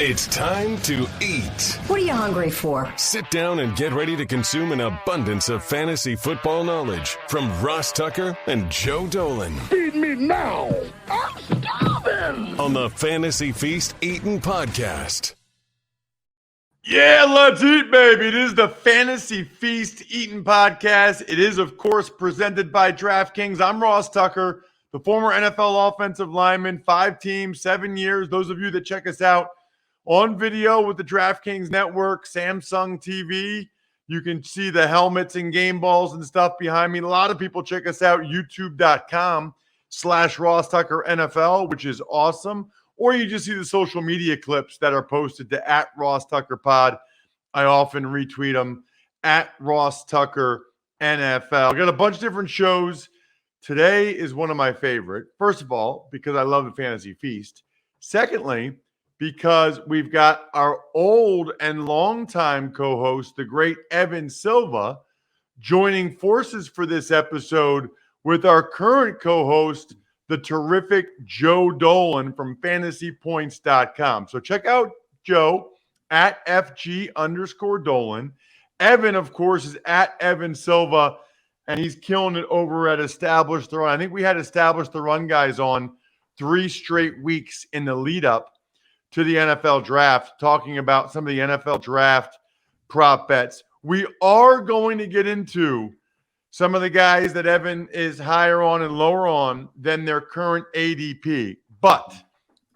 It's time to eat. What are you hungry for? Sit down and get ready to consume an abundance of fantasy football knowledge from Ross Tucker and Joe Dolan. Feed me now. I'm starving. On the Fantasy Feast Eatin' Podcast. Yeah, let's eat, baby. It is the Fantasy Feast Eatin' Podcast. It is, of course, presented by DraftKings. I'm Ross Tucker, the former NFL offensive lineman, 5 teams, 7 years. Those of you that check us out on video with the DraftKings Network, Samsung TV, you can see the helmets and game balls and stuff behind me. A lot of people check us out, youtube.com/Ross Tucker NFL, which is awesome. Or you just see the social media clips that are posted to @Ross Tucker Pod. I often retweet them @Ross Tucker NFL. I got a bunch of different shows. Today is one of my favorite. First of all, because I love the Fantasy Feast. Secondly, because we've got our old and longtime co-host, the great Evan Silva, joining forces for this episode with our current co-host, the terrific Joe Dolan from fantasypoints.com. So check out Joe @FG_Dolan. Evan, of course, is @Evan Silva, and he's killing it over at Establish the Run. I think we had Establish the Run guys on 3 straight weeks in the lead up to the NFL draft, talking about some of the NFL draft prop bets. We are going to get into some of the guys that Evan is higher on and lower on than their current ADP. But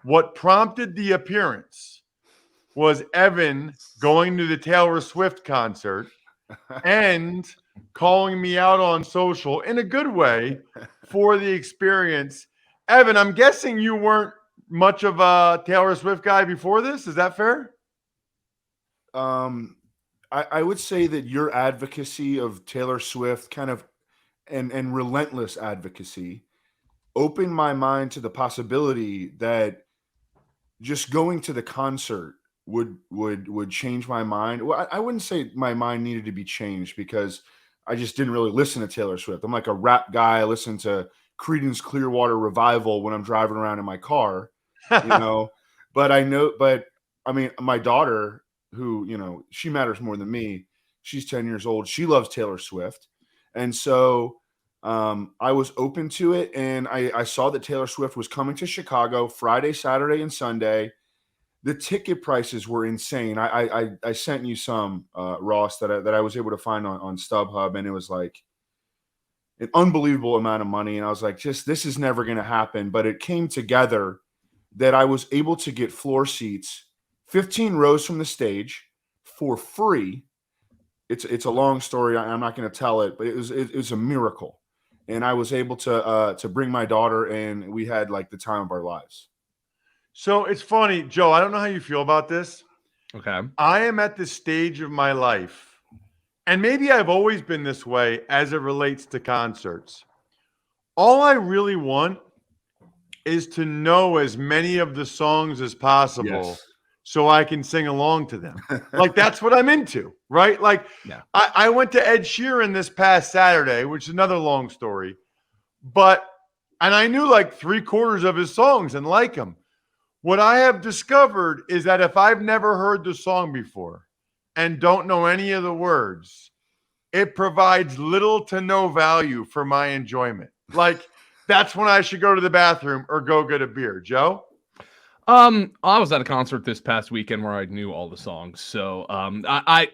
what prompted the appearance was Evan going to the Taylor Swift concert and calling me out on social in a good way for the experience. Evan, I'm guessing you weren't much of a Taylor Swift guy before this. Is that fair? I would say that your advocacy of Taylor Swift kind of and relentless advocacy opened my mind to the possibility that just going to the concert would change my mind. Well, I wouldn't say my mind needed to be changed because I just didn't really listen to Taylor Swift. I'm like a rap guy. I listen to Creedence Clearwater Revival when I'm driving around in my car, but I mean, my daughter, who, she matters more than me. She's 10 years old. She loves Taylor Swift. And so I was open to it. And I saw that Taylor Swift was coming to Chicago Friday, Saturday, and Sunday. The ticket prices were insane. I sent you some, Ross, that I was able to find on StubHub. And it was like an unbelievable amount of money. And I was like, this is never going to happen. But it came together that I was able to get floor seats 15 rows from the stage for free. It's a long story. I'm not going to tell it, but it was a miracle. And I was able to bring my daughter, and we had like the time of our lives. So it's funny, Joe, I don't know how you feel about this. Okay. I am at this stage of my life, and maybe I've always been this way as it relates to concerts. All I really want is to know as many of the songs as possible. Yes. So I can sing along to them. Like, that's what I'm into, right? Like, Yeah. I went to Ed Sheeran this past Saturday, which is another long story. And I knew like 3/4 of his songs and like them. What I have discovered is that if I've never heard the song before and don't know any of the words, it provides little to no value for my enjoyment. Like, that's when I should go to the bathroom or go get a beer. Joe? I was at a concert this past weekend where I knew all the songs. So, I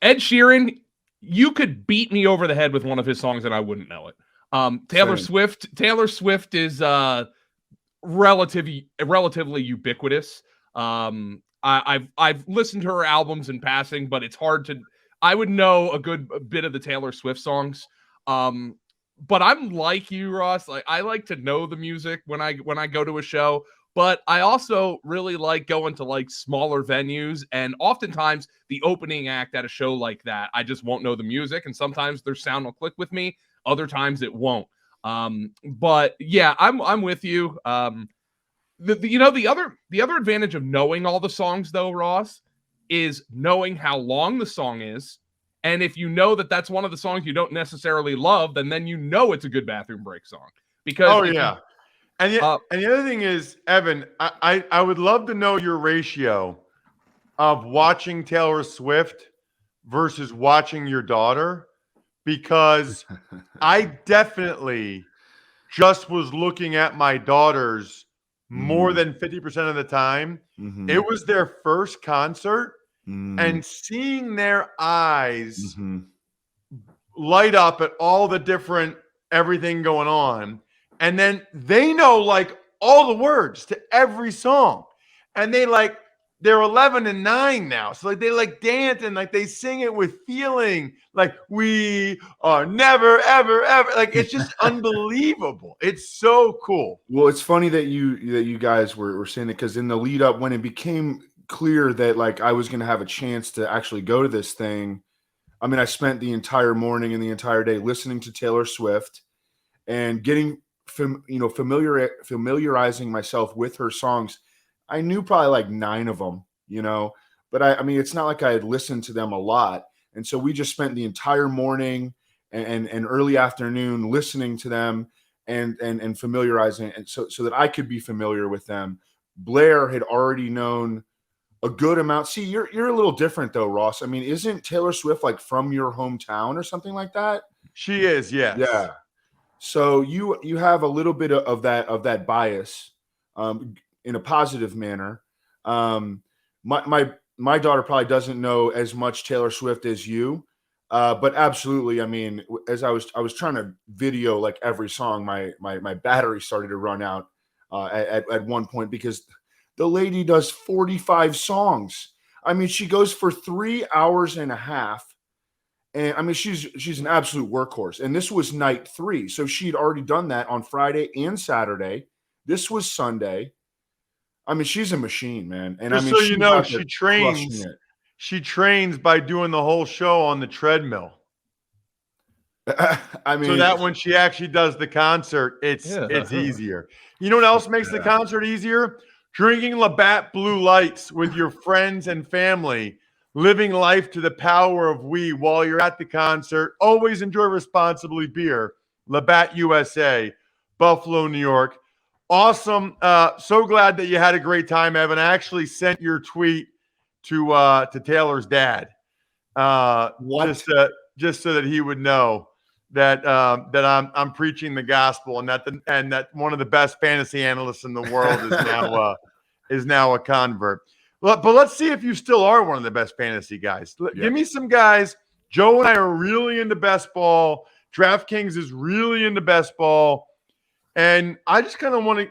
Ed Sheeran, you could beat me over the head with one of his songs and I wouldn't know it. Taylor Swift is relatively ubiquitous. I've listened to her albums in passing, but it's hard to. I would know a good bit of the Taylor Swift songs. But I'm like you, Ross. Like, I like to know the music when I go to a show, but I also really like going to like smaller venues, and oftentimes the opening act at a show like that, I just won't know the music, and sometimes their sound will click with me, other times it won't. But yeah, I'm with you. The other advantage of knowing all the songs though, Ross, is knowing how long the song is. And if you know that that's one of the songs you don't necessarily love, then you know it's a good bathroom break song. Because And the other thing is, Evan, I would love to know your ratio of watching Taylor Swift versus watching your daughter, because I definitely just was looking at my daughters more than 50% of the time. Mm-hmm. It was their first concert, Mm-hmm. and seeing their eyes light up at all the different everything going on. And then they know like all the words to every song. And they're 11 and 9 now. So like they like dance and like they sing it with feeling, like we are never, ever, ever. Like it's just unbelievable. It's so cool. Well, it's funny that you guys were saying it, because in the lead up, when it became clear that like I was going to have a chance to actually go to this thing, I mean, I spent the entire morning and the entire day listening to Taylor Swift and getting familiarizing myself with her songs. I knew probably like 9 of them, but I mean, it's not like I had listened to them a lot. And so we just spent the entire morning and early afternoon listening to them and familiarizing, and so that I could be familiar with them. Blair had already known a good amount. See, you're a little different though, Ross. I mean, isn't Taylor Swift like from your hometown or something like that? She is, yes. Yeah. So you have a little bit of that bias, in a positive manner. My daughter probably doesn't know as much Taylor Swift as you, but absolutely. I mean, as I was trying to video like every song, my battery started to run out at one point, because the lady does 45 songs. I mean, she goes for 3 hours and a half. And I mean, she's an absolute workhorse. And this was night 3. So she'd already done that on Friday and Saturday. This was Sunday. I mean, she's a machine, man. And Just I mean, so you know, she crushing trains. it. She trains by doing the whole show on the treadmill. I mean, so that when she actually does the concert, it's easier. You know what else makes the concert easier? Drinking Labatt Blue Lights with your friends and family, living life to the power of we while you're at the concert. Always enjoy responsibly beer. Labatt USA, Buffalo, New York. Awesome. So glad that you had a great time, Evan. I actually sent your tweet to Taylor's dad. Just so that he would know that I'm preaching the gospel, and that one of the best fantasy analysts in the world is now a convert. But let's see if you still are one of the best fantasy guys. Give me some guys. Joe and I are really into best ball. DraftKings is really into best ball. And I just kind of want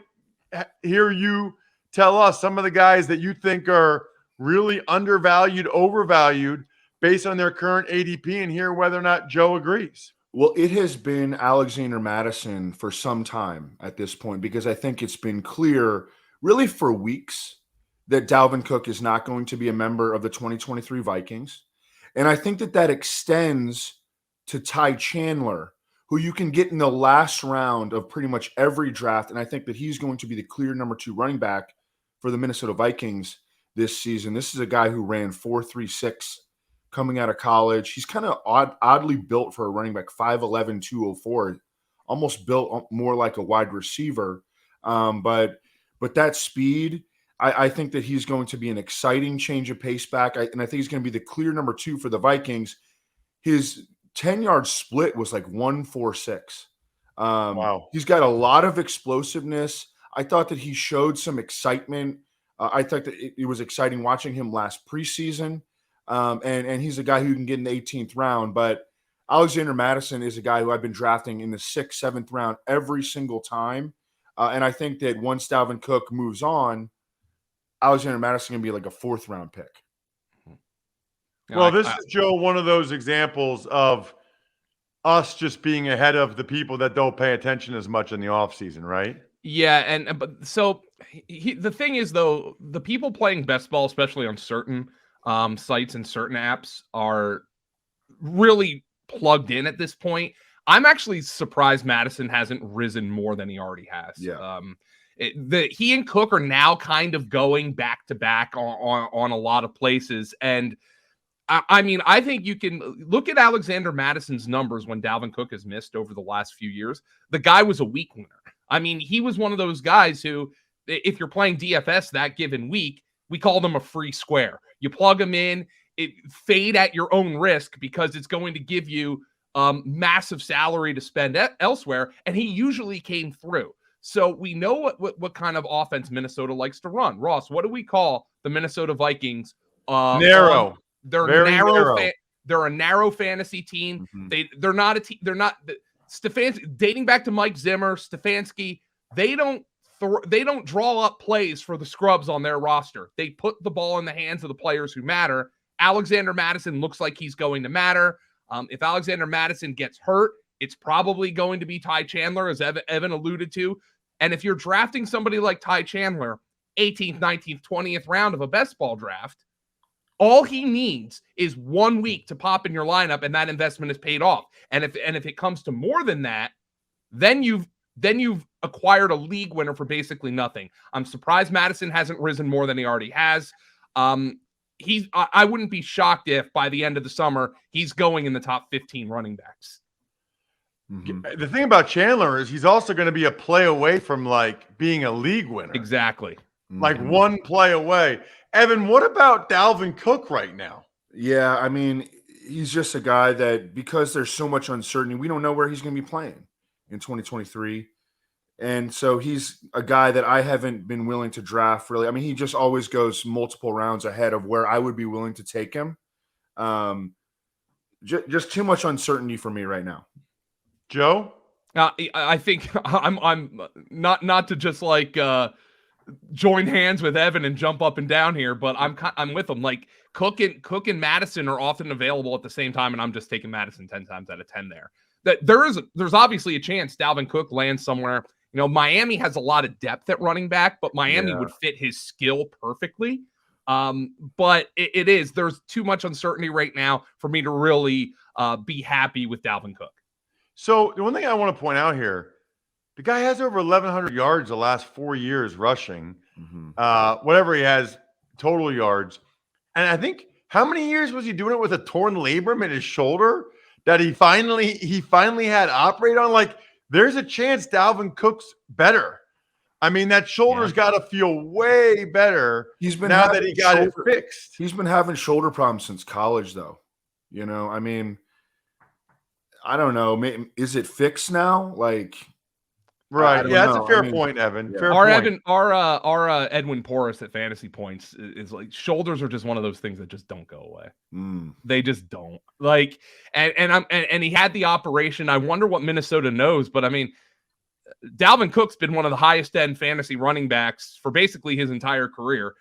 to hear you tell us some of the guys that you think are really undervalued, overvalued based on their current ADP, and hear whether or not Joe agrees. Well, it has been Alexander Madison for some time at this point, because I think it's been clear really for weeks that Dalvin Cook is not going to be a member of the 2023 Vikings. And I think that extends to Ty Chandler, who you can get in the last round of pretty much every draft. And I think that he's going to be the clear number 2 running back for the Minnesota Vikings this season. This is a guy who ran 4.36 coming out of college. He's kind of oddly built for a running back, 5'11", 204, almost built more like a wide receiver. But that speed, I think that he's going to be an exciting change of pace back. And I think he's going to be the clear number 2 for the Vikings. His 10-yard split was like 1.46. Wow. He's got a lot of explosiveness. I thought that he showed some excitement. I thought that it was exciting watching him last preseason. And he's a guy who can get in the 18th round. But Alexander Madison is a guy who I've been drafting in the 6th, 7th round every single time. And I think that once Dalvin Cook moves on, Alexander Madison can be like a 4th round pick. Well, this is, Joe, one of those examples of us just being ahead of the people that don't pay attention as much in the offseason, right? Yeah, but so the thing is, though, the people playing best ball, especially on certain sites and certain apps, are really plugged in at this point. I'm actually surprised Madison hasn't risen more than he already has. Yeah. He and Cook are now kind of going back to back on a lot of places. And I mean, I think you can look at Alexander Madison's numbers when Dalvin Cook has missed over the last few years. The guy was a week winner. I mean, he was one of those guys who, if you're playing DFS that given week, we call them a free square. You plug them in, fade at your own risk because it's going to give you massive salary to spend elsewhere. And he usually came through. So we know what kind of offense Minnesota likes to run. Ross, what do we call the Minnesota Vikings? Narrow. They're Very narrow. narrow. They're a narrow fantasy team. They're not a team. They're not Stefanski. Dating back to Mike Zimmer, Stefanski. They don't draw up plays for the scrubs on their roster. They put the ball in the hands of the players who matter. Alexander Madison looks like he's going to matter. If Alexander Madison gets hurt, it's probably going to be Ty Chandler, as Evan alluded to. And if you're drafting somebody like Ty Chandler, 18th, 19th, 20th round of a best ball draft, all he needs is 1 week to pop in your lineup, and that investment is paid off. And if it comes to more than that, then you've acquired a league winner for basically nothing. I'm surprised Madison hasn't risen more than he already has. I wouldn't be shocked if by the end of the summer he's going in the top 15 running backs. The thing about Chandler is he's also going to be a play away from like being a league winner. Exactly. Like one play away. Evan, what about Dalvin Cook right now? Yeah, I mean, he's just a guy that, because there's so much uncertainty, we don't know where he's going to be playing in 2023. And so he's a guy that I haven't been willing to draft, really. I mean, he just always goes multiple rounds ahead of where I would be willing to take him. Just too much uncertainty for me right now. Joe? I think I'm not to just like join hands with Evan and jump up and down here, but I'm with him. Like Cook and Madison are often available at the same time, and I'm just taking Madison 10 times out of 10 there. That there's obviously a chance Dalvin Cook lands somewhere. You know, Miami has a lot of depth at running back, but Miami would fit his skill perfectly. But there's too much uncertainty right now for me to really be happy with Dalvin Cook. So the one thing I want to point out here, the guy has over 1,100 yards the last 4 years rushing, whatever he has total yards. And I think, how many years was he doing it with a torn labrum in his shoulder that he finally had operate on? Like, there's a chance Dalvin Cook's better. I mean, that shoulder's got to feel way better now that he got it fixed. He's been having shoulder problems since college, though. You know, I mean, I don't know. Is it fixed now? Like, right? Yeah, that's a fair point, Evan. Yeah. Fair point. Evan, our Edwin Porras at Fantasy Points is like, shoulders are just one of those things that just don't go away. They just don't. Like, and he had the operation. I wonder what Minnesota knows, but I mean, Dalvin Cook's been one of the highest end fantasy running backs for basically his entire career.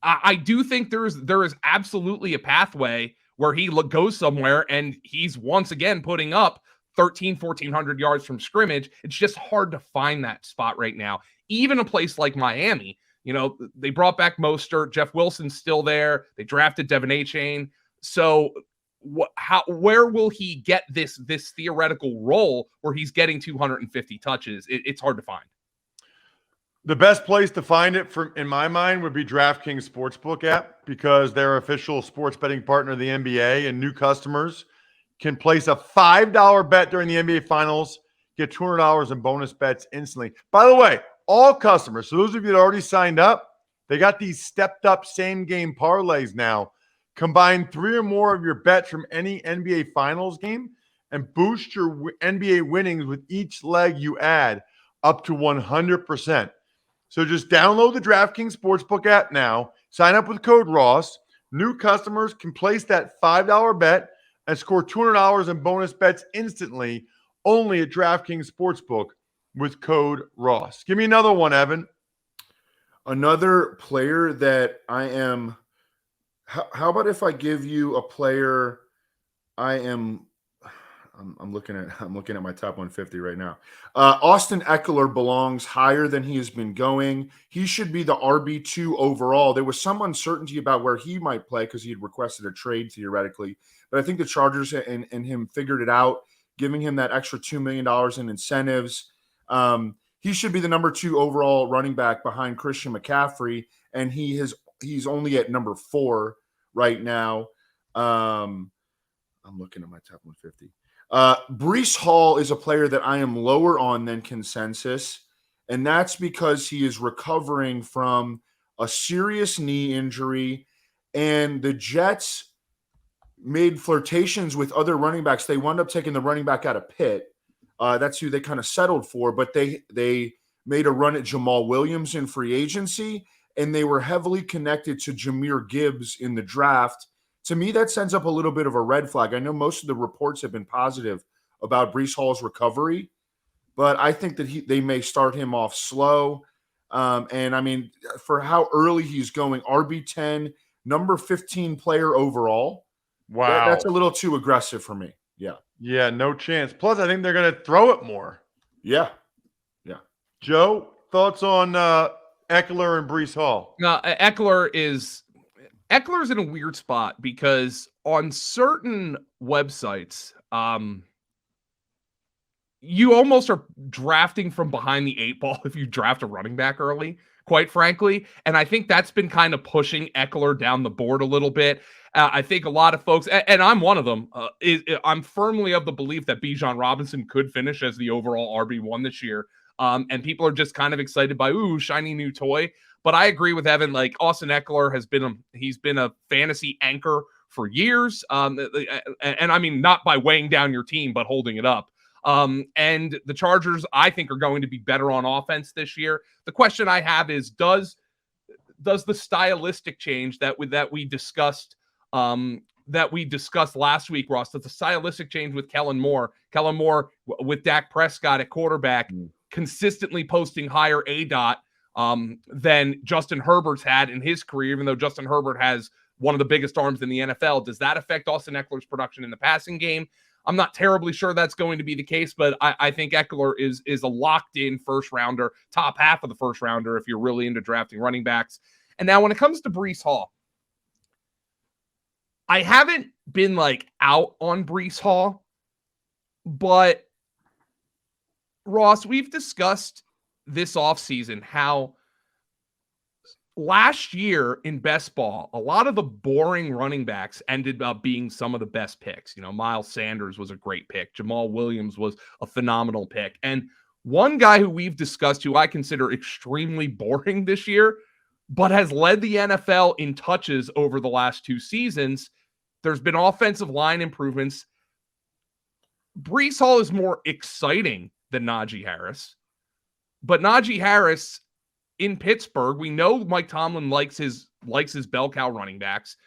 I do think there is absolutely a pathway where he goes somewhere and he's once again putting up 1,400 yards from scrimmage. It's just hard to find that spot right now. Even a place like Miami, you know, they brought back Mostert. Jeff Wilson's still there. They drafted Devin Achane. So where will he get this theoretical role where he's getting 250 touches? It's hard to find. The best place to find it, in my mind, would be DraftKings Sportsbook app, because they're official sports betting partner of the NBA, and new customers can place a $5 bet during the NBA Finals, get $200 in bonus bets instantly. By the way, all customers, so those of you that already signed up, they got these stepped up same game parlays now. Combine 3 or more of your bets from any NBA Finals game and boost your NBA winnings with each leg you add up to 100%. So just download the DraftKings Sportsbook app now, sign up with code Ross. New customers can place that $5 bet and score $200 in bonus bets instantly, only at DraftKings Sportsbook with code Ross. Give me another one, Evan. Another player that I am. How about if I give you a player? I'm looking at my top 150 right now. Austin Eckler belongs higher than he has been going. He should be the RB2 overall. There was some uncertainty about where he might play because he had requested a trade theoretically, but I think the Chargers and him figured it out, giving him that extra $2 million in incentives. He should be the number 2 overall running back behind Christian McCaffrey, and he's only at number 4 right now. I'm looking at my top 150. Breece Hall is a player that I am lower on than consensus, and that's because he is recovering from a serious knee injury, and the Jets made flirtations with other running backs. They wound up taking the running back out of Pitt. That's who they kind of settled for, but they made a run at Jamal Williams in free agency, and they were heavily connected to Jahmyr Gibbs in the draft. To me, that sends up a little bit of a red flag. I know most of the reports have been positive about Breece Hall's recovery, but I think that they may start him off slow. And I mean, for how early he's going, RB10, number 15 player overall. Wow. That's a little too aggressive for me. Yeah. Yeah, no chance. Plus, I think they're going to throw it more. Yeah. Joe, thoughts on Eckler and Breece Hall? Eckler's in a weird spot because on certain websites, you almost are drafting from behind the 8 ball if you draft a running back early, quite frankly. And I think that's been kind of pushing Eckler down the board a little bit. I think a lot of folks, and I'm one of them, I'm firmly of the belief that Bijan Robinson could finish as the overall RB1 this year. And people are just kind of excited by, ooh, shiny new toy. But I agree with Evan. Like Austin Eckler he's been a fantasy anchor for years. And I mean, not by weighing down your team, but holding it up. And the Chargers, I think, are going to be better on offense this year. The question I have is, does the stylistic change that we discussed last week, Ross, does the stylistic change with Kellen Moore with Dak Prescott at quarterback, consistently posting higher ADOT than Justin Herbert's had in his career, even though Justin Herbert has one of the biggest arms in the NFL. Does that affect Austin Eckler's production in the passing game? I'm not terribly sure that's going to be the case, but I think Eckler is a locked-in first-rounder, top half of the first-rounder if you're really into drafting running backs. And now when it comes to Breece Hall, I haven't been out on Breece Hall, but Ross, we've discussed this offseason how last year in best ball, a lot of the boring running backs ended up being some of the best picks. Miles Sanders was a great pick. Jamal Williams was a phenomenal pick. And one guy who we've discussed who I consider extremely boring this year, but has led the NFL in touches over the last 2 seasons. There's been offensive line improvements. Breece Hall is more exciting than Najee Harris. But Najee Harris in Pittsburgh, we know Mike Tomlin likes his bell cow running backs.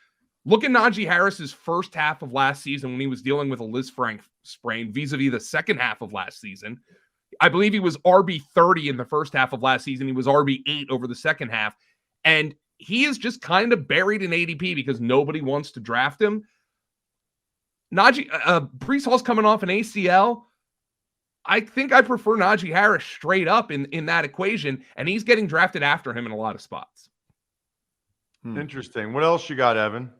Look at Najee Harris's first half of last season when he was dealing with a Liz Frank sprain vis-a-vis the second half of last season. I believe he was RB30 in the first half of last season. He was RB8 over the second half. And he is just kind of buried in ADP because nobody wants to draft him. Breece Hall's coming off an ACL. I think I prefer Najee Harris straight up in that equation, and he's getting drafted after him in a lot of spots. Interesting. What else you got, Evan?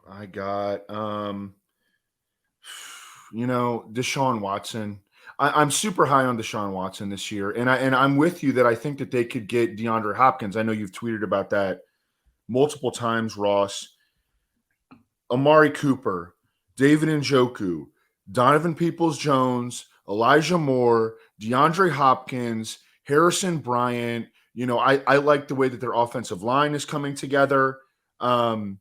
I got, DeShaun Watson. I'm super high on DeShaun Watson this year, and I'm with you that I think that they could get DeAndre Hopkins. I know you've tweeted about that multiple times, Ross. Amari Cooper, David Njoku, Donovan Peoples-Jones, Elijah Moore, DeAndre Hopkins, Harrison Bryant. I like the way that their offensive line is coming together. I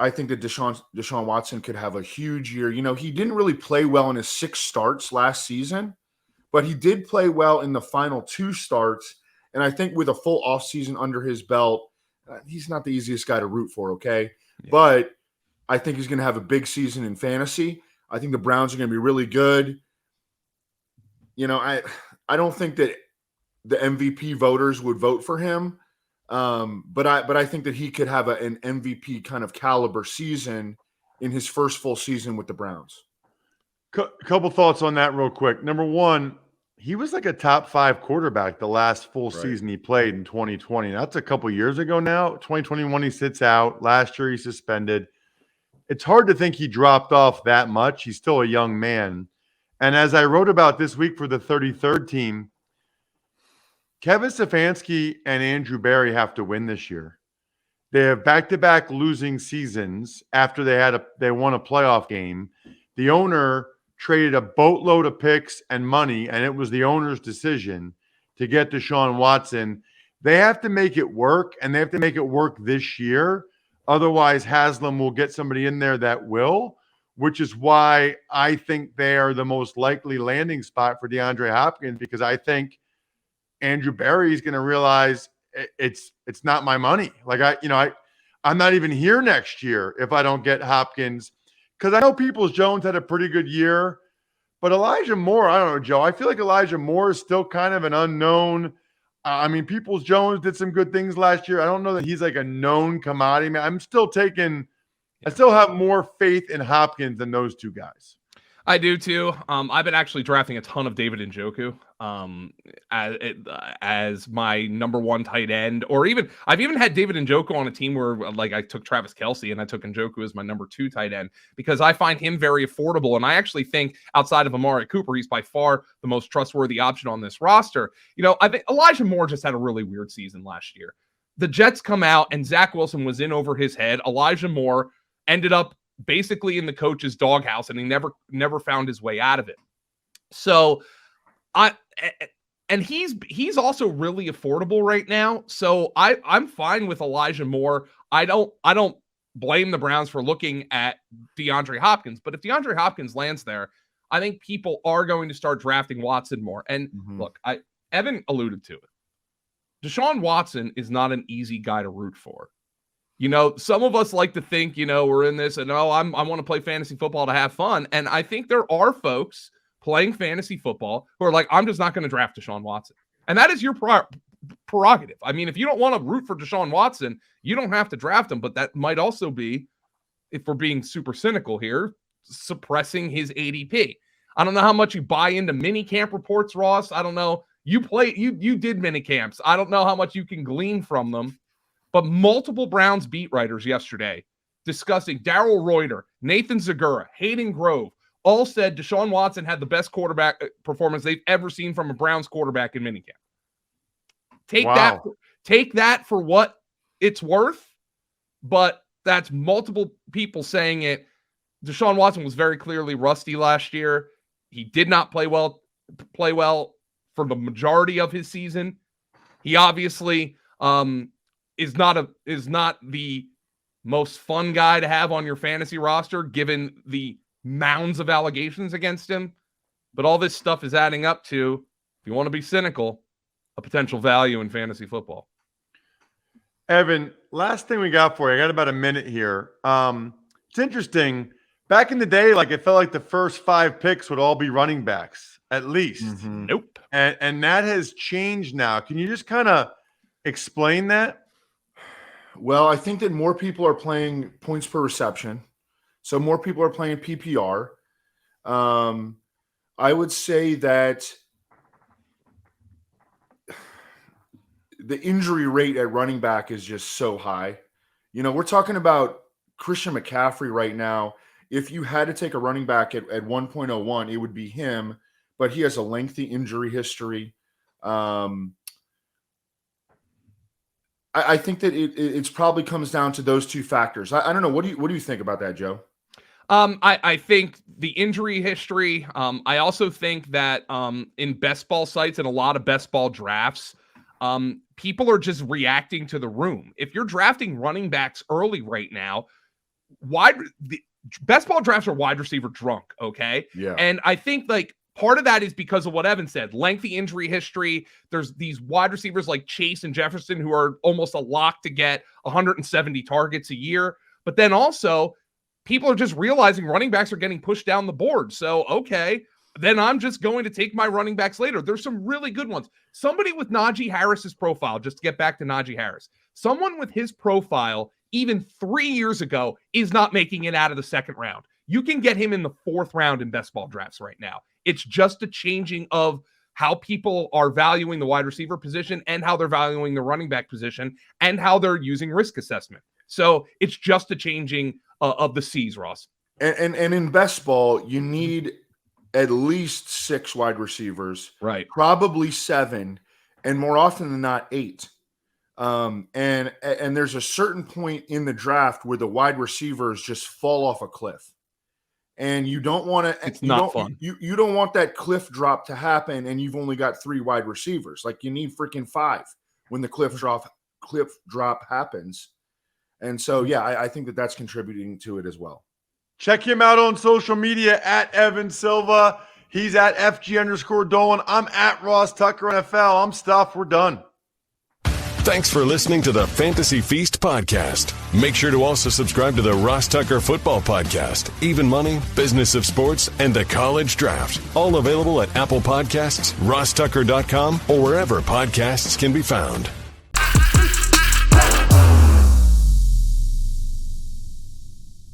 think that DeShaun Watson could have a huge year. He didn't really play well in his 6 starts last season, but he did play well in the final 2 starts. And I think with a full offseason under his belt, he's not the easiest guy to root for, okay? Yeah. But I think he's going to have a big season in fantasy. I think the Browns are going to be really good. I don't think that the MVP voters would vote for him, but I think that he could have an MVP kind of caliber season in his first full season with the Browns. Couple thoughts on that real quick. Number one, he was like a top 5 quarterback the last full season he played in 2020. That's a couple years ago now. 2021 he sits out. Last year he's suspended. It's hard to think he dropped off that much. He's still a young man. And as I wrote about this week for the 33rd team, Kevin Stefanski and Andrew Berry have to win this year. They have back-to-back losing seasons after they won a playoff game. The owner traded a boatload of picks and money, and it was the owner's decision to get DeShaun Watson. They have to make it work, and they have to make it work this year. Otherwise, Haslam will get somebody in there that will, which is why I think they are the most likely landing spot for DeAndre Hopkins, because I think Andrew Berry is going to realize it's not my money. Like I'm not even here next year if I don't get Hopkins, because I know Peoples-Jones had a pretty good year, but Elijah Moore, I don't know, Joe. I feel like Elijah Moore is still kind of an unknown. I mean, Peoples-Jones did some good things last year. I don't know that he's like a known commodity. Man, I still have more faith in Hopkins than those two guys. I do too. I've been actually drafting a ton of David Njoku as my number one tight end, or I've even had David Njoku on a team where like I took Travis Kelce and I took Njoku as my number 2 tight end because I find him very affordable. And I actually think outside of Amari Cooper, he's by far the most trustworthy option on this roster. I think Elijah Moore just had a really weird season last year. The Jets come out and Zach Wilson was in over his head. Elijah Moore ended up basically in the coach's doghouse, and he never found his way out of it. So he's also really affordable right now. So I'm fine with Elijah Moore. I don't blame the Browns for looking at DeAndre Hopkins, but if DeAndre Hopkins lands there, I think people are going to start drafting Watson more. And look, Evan alluded to it. DeShaun Watson is not an easy guy to root for. Some of us like to think, we're in this and, I want to play fantasy football to have fun. And I think there are folks playing fantasy football who are like, I'm just not going to draft DeShaun Watson. And that is your prerogative. I mean, if you don't want to root for DeShaun Watson, you don't have to draft him. But that might also be, if we're being super cynical here, suppressing his ADP. I don't know how much you buy into mini camp reports, Ross. I don't know. You did mini camps. I don't know how much you can glean from them. But multiple Browns beat writers yesterday discussing Darryl Reuter, Nathan Zagura, Hayden Grove, all said DeShaun Watson had the best quarterback performance they've ever seen from a Browns quarterback in minicamp. Take that for what it's worth, but that's multiple people saying it. DeShaun Watson was very clearly rusty last year. He did not play well for the majority of his season. He obviously is not the most fun guy to have on your fantasy roster, given the mounds of allegations against him. But all this stuff is adding up to, if you want to be cynical, a potential value in fantasy football. Evan, last thing we got for you. I got about a minute here. It's interesting. Back in the day, like it felt like the first 5 picks would all be running backs, at least. Nope. And that has changed now. Can you just kind of explain that? Well, I think that more people are playing points per reception. So more people are playing PPR. I would say that the injury rate at running back is just so high. We're talking about Christian McCaffrey right now. If you had to take a running back at 1.01, it would be him, but he has a lengthy injury history. I think that it's probably comes down to those 2 factors. I don't know. What do you think about that, Joe? I think the injury history. I also think that in best ball sites and a lot of best ball drafts, people are just reacting to the room. If you're drafting running backs early right now, the best ball drafts are wide receiver drunk. Okay. Yeah. And I think part of that is because of what Evan said, lengthy injury history. There's these wide receivers like Chase and Jefferson who are almost a lock to get 170 targets a year. But then also people are just realizing running backs are getting pushed down the board. So, okay, then I'm just going to take my running backs later. There's some really good ones. Somebody with Najee Harris's profile, just to get back to Najee Harris, someone with his profile even 3 years ago is not making it out of the second round. You can get him in the 4th round in best ball drafts right now. It's just a changing of how people are valuing the wide receiver position and how they're valuing the running back position and how they're using risk assessment. So it's just a changing of the C's, Ross. And in best ball, you need at least 6 wide receivers, right? Probably 7, and more often than not 8. And there's a certain point in the draft where the wide receivers just fall off a cliff. And you don't want to. It's not fun. You don't want that cliff drop to happen, and you've only got 3 wide receivers. Like, you need freaking 5 when the cliff drop happens. And so, yeah, I think that that's contributing to it as well. Check him out on social media at Evan Silva. He's at FG_Dolan. I'm at Ross Tucker NFL. I'm stuffed. We're done. Thanks for listening to the Fantasy Feast podcast. Make sure to also subscribe to the Ross Tucker Football Podcast, Even Money, Business of Sports, and the College Draft. All available at Apple Podcasts, rosstucker.com, or wherever podcasts can be found.